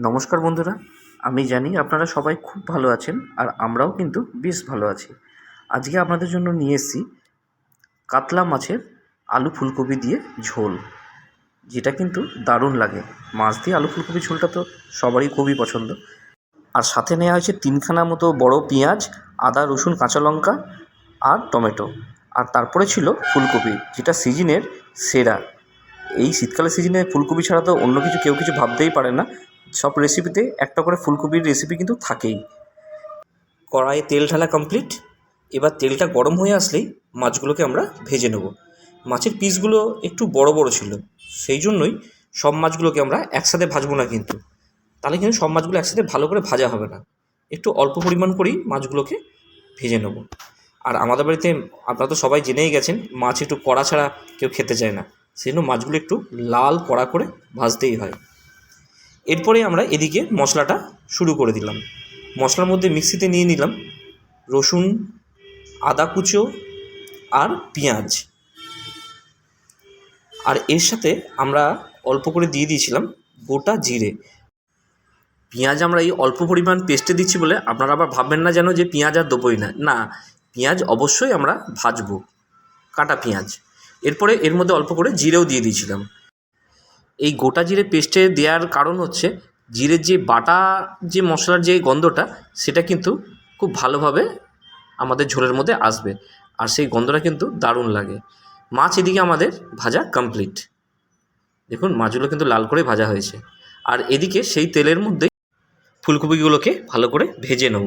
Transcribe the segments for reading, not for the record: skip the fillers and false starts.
নমস্কার বন্ধুরা, আমি জানি আপনারা সবাই খুব ভালো আছেন আর আমরাও কিন্তু বেশ ভালো আছি। আজকে আপনাদের জন্য নিয়ে এসেছি কাতলা মাছের আলু ফুলকপি দিয়ে ঝোল, যেটা কিন্তু দারুণ লাগে। মাছ দিয়ে আলু ফুলকপি ঝোলটা তো সবারই খুবই পছন্দ। আর সাথে নেওয়া হয়েছে 3খানা মতো বড় পেঁয়াজ, আদা রসুন কাঁচা লঙ্কা আর টমেটো। আর তারপরে ছিল ফুলকপি, যেটা সিজনের সেরা। এই শীতকালের সিজনে ফুলকপি ছাড়া তো অন্য কিছু কেউ কিছু ভাবতেই পারে না। সব রেসিপিতে একটা করে ফুলকপির রেসিপি কিন্তু থাকেই। কড়াইয়ে তেল ঢালা কমপ্লিট। এবার তেলটা গরম হয়ে আসলেই মাছগুলোকে আমরা ভেজে নেব। মাছের পিসগুলো একটু বড় বড় ছিল, সেই জন্যই সব মাছগুলোকে আমরা একসাথে ভাজবো না কিন্তু, তাহলে কিন্তু সব মাছগুলো একসাথে ভালো করে ভাজা হবে না। একটু অল্প পরিমাণ করেই মাছগুলোকে ভেজে নেব। আর আমাদের বাড়িতে আপনারা তো সবাই জেনেই গেছেন, মাছ একটু কড়া ছাড়া কেউ খেতে চায় না, সেই জন্য মাছগুলো একটু লাল কড়া করে ভাজতেই হয়। এরপরে আমরা এদিকে মশলাটা শুরু করে দিলাম। মশলার মধ্যে মিক্সিতে নিয়ে নিলাম রসুন, আদা কুচো আর পেঁয়াজ। আর এর সাথে আমরা অল্প করে দিয়ে দিয়েছিলাম গোটা জিরে। পেঁয়াজ আমরা এই অল্প পরিমাণ পেস্টে দিচ্ছি বলে আপনারা আবার ভাববেন না যেন যে পেঁয়াজ আর দেবোই না, না, পেঁয়াজ অবশ্যই আমরা ভাজবো, কাটা পেঁয়াজ। এরপরে এর মধ্যে অল্প করে জিরেও দিয়ে দিয়েছিলাম। এই গোটা জিরে পেস্টে দেওয়ার কারণ হচ্ছে জিরের যে বাটা যে মশলার যে গন্ধটা, সেটা কিন্তু খুব ভালোভাবে আমাদের ঝোলের মধ্যে আসবে, আর সেই গন্ধটা কিন্তু দারুণ লাগে। মাছ এদিকে আমাদের ভাজা কমপ্লিট। দেখুন মাছগুলো কিন্তু লাল করে ভাজা হয়েছে। আর এদিকে সেই তেলের মধ্যে ফুলকপিগুলোকে ভালো করে ভেজে নেব।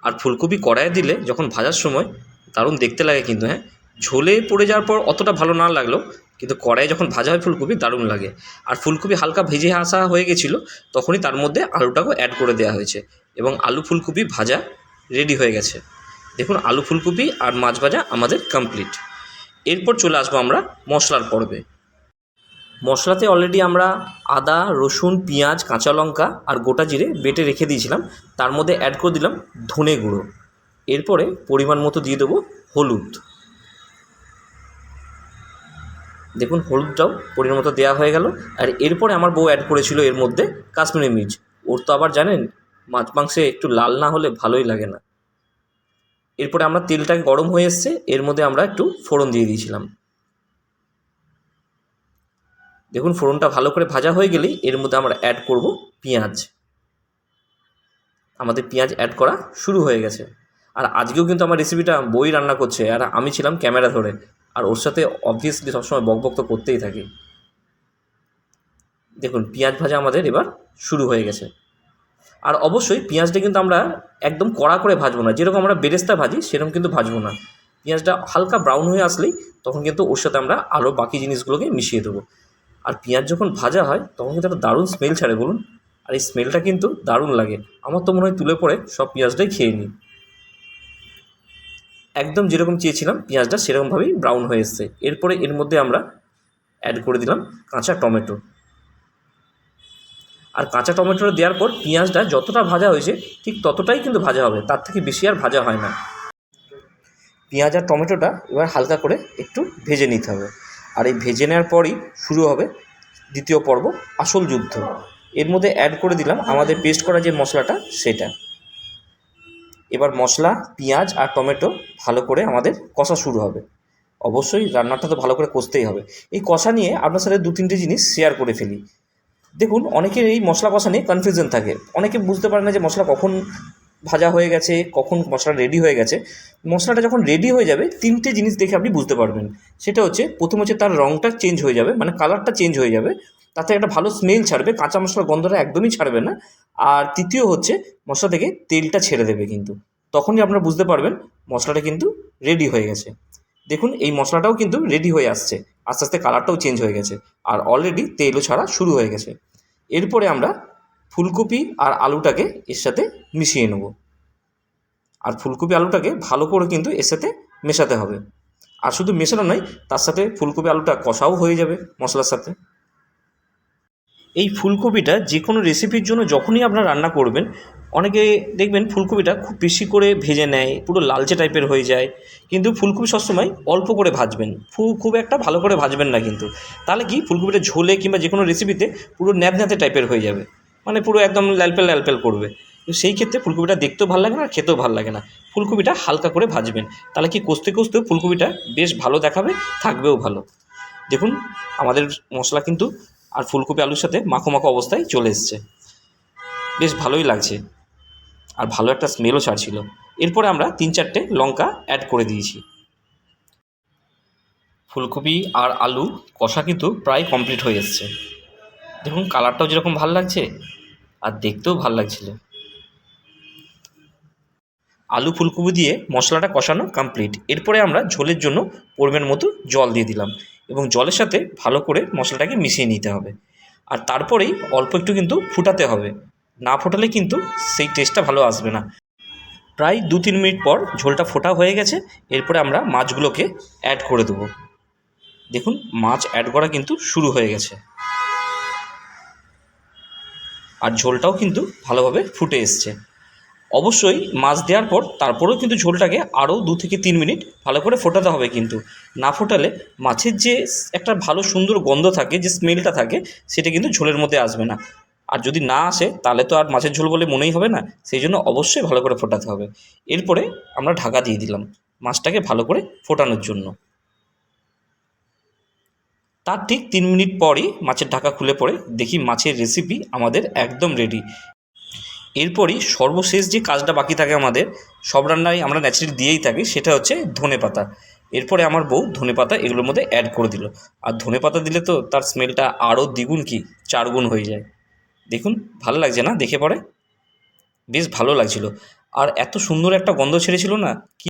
আর ফুলকপি কড়াইয়ে দিলে যখন ভাজার সময় দারুণ দেখতে লাগে কিন্তু, হ্যাঁ, ঝোলে পড়ে যাওয়ার পর অতটা ভালো না লাগলেও কিন্তু কড়াইয়ে যখন ভাজা হয় ফুলকপি দারুণ লাগে। আর ফুলকপি হালকা ভেজে আসা হয়ে গেছিলো, তখনই তার মধ্যে আলুটাকেও অ্যাড করে দেওয়া হয়েছে এবং আলু ফুলকপি ভাজা রেডি হয়ে গেছে। দেখুন আলু ফুলকপি আর মাছ ভাজা আমাদের কমপ্লিট। এরপর চলে আসবো আমরা মশলার পর্বে। মশলাতে অলরেডি আমরা আদা রসুন পেঁয়াজ কাঁচা লঙ্কা আর গোটা জিরে বেটে রেখে দিয়েছিলাম, তার মধ্যে অ্যাড করে দিলাম ধনে গুঁড়ো। এরপরে পরিমাণ মতো দিয়ে দেবো হলুদ। দেখুন হলুদটাও পরিমাণ মতো দেওয়া হয়ে গেল। আর এরপরে আমার বউ অ্যাড করেছিল এর মধ্যে কাশ্মীরি মির্চ। ওর তো আবার জানেন মাছ মাংসে একটু লাল না হলে ভালোই লাগে না। এরপরে আমরা তেলটাকে গরম হয়ে এসছে, এর মধ্যে আমরা একটু ফোড়ন দিয়ে দিয়েছিলাম। দেখুন ফোড়নটা ভালো করে ভাজা হয়ে গেলেই এর মধ্যে আমরা অ্যাড করব পেঁয়াজ। আমাদের পেঁয়াজ অ্যাড করা শুরু হয়ে গেছে। আর আজকেও কিন্তু আমার রেসিপিটা বই রান্না করছে আর আমি ছিলাম ক্যামেরা ধরে, আর ওর সাথে অবভিয়াসলি সবসময় বকবক তো করতেই থাকি। দেখুন পেঁয়াজ ভাজা আমাদের এবার শুরু হয়ে গেছে। আর অবশ্যই পেঁয়াজটা কিন্তু আমরা একদম কড়া করে ভাজবো না, যেরকম আমরা বেরেস্তা ভাজি সেরকম কিন্তু ভাজবো না। পেঁয়াজটা হালকা ব্রাউন হয়ে আসলেই তখন কিন্তু ওর সাথে আমরা আরও বাকি জিনিসগুলোকে মিশিয়ে দেবো। আর পেঁয়াজ যখন ভাজা হয় তখন কিন্তু একটা দারুণ স্মেল ছাড়ে বলুন, আর এই স্মেলটা কিন্তু দারুণ লাগে। আমার তো মনে হয় তুলে পরে সব পেঁয়াজটাই খেয়ে নিই। একদম যেরকম চেয়েছিলাম পেঁয়াজটা সেরকমভাবেই ব্রাউন হয়ে এসছে। এরপরে এর মধ্যে আমরা অ্যাড করে দিলাম কাঁচা টমেটো। আর কাঁচা টমেটোটা দেওয়ার পর পেঁয়াজটা যতটা ভাজা হয়েছে ঠিক ততটাই কিন্তু ভাজা হবে, তার থেকে বেশি আর ভাজা হয় না। পেঁয়াজ আর টমেটোটা এবার হালকা করে একটু ভেজে নিতে হবে। আর এই ভেজে নেওয়ার পরই শুরু হবে দ্বিতীয় পর্ব, আসল যুদ্ধ। এর মধ্যে অ্যাড করে দিলাম আমাদের পেস্ট করা যে মশলাটা সেটা। এবার মশলা পেঁয়াজ আর টমেটো ভালো করে আমাদের কষা শুরু হবে। অবশ্যই রান্নাটা তো ভালো করে কষতেই হবে। এই কষা নিয়ে আপনার সাথে 2-3টে জিনিস শেয়ার করে ফেলি। দেখুন অনেকের এই মশলা কষা নিয়ে কনফিউশন থাকে, অনেকে বুঝতে পারে না যে মশলা কখন ভাজা হয়ে গেছে, কখন মশলা রেডি হয়ে গেছে। মশলাটা যখন রেডি হয়ে যাবে 3টে জিনিস দেখে আপনি বুঝতে পারবেন। সেটা হচ্ছে প্রথম হচ্ছে তার রঙটা চেঞ্জ হয়ে যাবে, মানে কালারটা চেঞ্জ হয়ে যাবে, তাতে একটা ভালো স্মেল ছাড়বে, কাঁচা মশলার গন্ধটা একদমই ছাড়বে না। আর তৃতীয় হচ্ছে মশলা থেকে তেলটা ছেড়ে দেবে, কিন্তু তখনই আপনারা বুঝতে পারবেন মশলাটা কিন্তু রেডি হয়ে গেছে। দেখুন এই মশলাটাও কিন্তু রেডি হয়ে আসছে, আস্তে আস্তে কালারটাও চেঞ্জ হয়ে গেছে, আর অলরেডি তেলও ছাড়া শুরু হয়ে গেছে। এরপরে আমরা ফুলকপি আর আলুটাকে এর সাথে মিশিয়ে নেব। আর ফুলকপি আলুটাকে ভালো করে কিন্তু এর সাথে মেশাতে হবে। আর শুধু মেশানো নয়, তার সাথে ফুলকপি আলুটা কষাও হয়ে যাবে মশলার সাথে। এই ফুলকপিটা যে কোনো রেসিপির জন্য যখনই আপনারা রান্না করবেন, অনেকে দেখবেন ফুলকপিটা খুব বেশি করে ভেজে নেয়, পুরো লালচে টাইপের হয়ে যায়। কিন্তু ফুলকপি সবসময় অল্প করে ভাজবেন, খুব একটা ভালো করে ভাজবেন না কিন্তু, তাহলে কি ফুলকপিটা ঝোলে কিংবা যে কোনো রেসিপিতে পুরো ন্যাপন্যাতে টাইপের হয়ে যাবে। মানে পুরো একদম ল্যালপেল ল্যালপেল করবে। তো সেই ক্ষেত্রে ফুলকপিটা দেখতেও ভালো লাগে না আর খেতেও ভালো লাগে না। ফুলকপিটা হালকা করে ভাজবেন, তাহলে কি কষতে কষতেও ফুলকপিটা বেশ ভালো দেখাবে, থাকবেও ভালো। দেখুন আমাদের মশলা কিন্তু আর ফুলকপি আলুর সাথে মাখো মাখো অবস্থায় চলে এসছে, বেশ ভালোই লাগছে আর ভালো একটা স্মেলও ছাড়ছিল। এরপরে আমরা 3-4টে লঙ্কা অ্যাড করে দিয়েছি। ফুলকপি আর আলু কষা কিন্তু প্রায় কমপ্লিট হয়ে এসছে। দেখুন কালারটাও যেরকম ভালো লাগছে আর দেখতেও ভালো লাগছিল। আলু ফুলকপি দিয়ে মশলাটা কষানো কমপ্লিট। এরপরে আমরা ঝোলের জন্য পরিমাণ মতো জল দিয়ে দিলাম এবং জলের সাথে ভালো করে মশলাটাকে মিশিয়ে নিতে হবে। আর তারপরেই অল্প একটু কিন্তু ফুটাতে হবে, না ফোটালে কিন্তু সেই টেস্টটা ভালো আসবে না। প্রায় 2-3 মিনিট পর ঝোলটা ফোটা হয়ে গেছে। এরপরে আমরা মাছগুলোকে অ্যাড করে দেবো। দেখুন মাছ অ্যাড করা কিন্তু শুরু হয়ে গেছে আর ঝোলটাও কিন্তু ভালোভাবে ফুটে এসছে। অবশ্যই মাছ দেওয়ার পর তারপরেও কিন্তু ঝোলটাকে আরও 2-3 মিনিট ভালো করে ফোটাতে হবে, কিন্তু না ফোটালে মাছের যে একটা ভালো সুন্দর গন্ধ থাকে, যে স্মেলটা থাকে, সেটা কিন্তু ঝোলের মধ্যে আসবে না। আর যদি না আসে তাহলে তো আর মাছের ঝোল বলে মনেই হবে না, সেই জন্য অবশ্যই ভালো করে ফোটাতে হবে। এরপরে আমরা ঢাকা দিয়ে দিলাম মাছটাকে ভালো করে ফোটানোর জন্য। তার ঠিক 3 মিনিট পরই মাছের ঢাকা খুলে পড়ে দেখি মাছের রেসিপি আমাদের একদম রেডি। এরপরই সর্বশেষ যে কাজটা বাকি থাকে আমাদের, সব রান্নায় আমরা ন্যাচারালি দিয়েই থাকি, সেটা হচ্ছে ধনেপাতা। এরপরে আমার বউ ধনেপাতা এগুলোর মধ্যে অ্যাড করে দিল। আর ধনেপাতা দিলে তো তার স্মেলটা আরও দ্বিগুণ কি 4 গুণ হয়ে যায়। দেখুন ভালো লাগছে না দেখে পরে? বেশ ভালো লাগছিল আর এত সুন্দর একটা গন্ধ ছেড়েছিল না কি